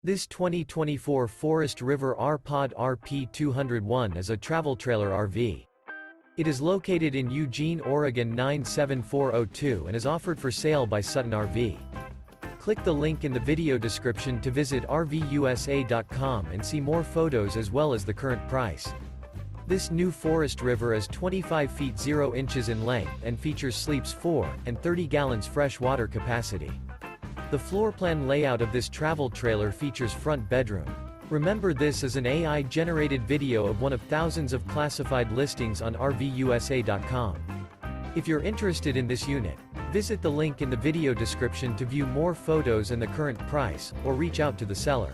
This 2024 Forest River R-Pod RP201 is a travel trailer RV. It is located in Eugene, Oregon 97402 and is offered for sale by Sutton RV. Click the link in the video description to visit RVUSA.com and see more photos as well as the current price. This new Forest River is 25 feet 0 inches in length and features sleeps 4 and 30 gallons fresh water capacity. The floor plan layout of this travel trailer features front bedroom. Remember, this is an AI-generated video of one of thousands of classified listings on RVUSA.com. If you're interested in this unit, visit the link in the video description to view more photos and the current price, or reach out to the seller.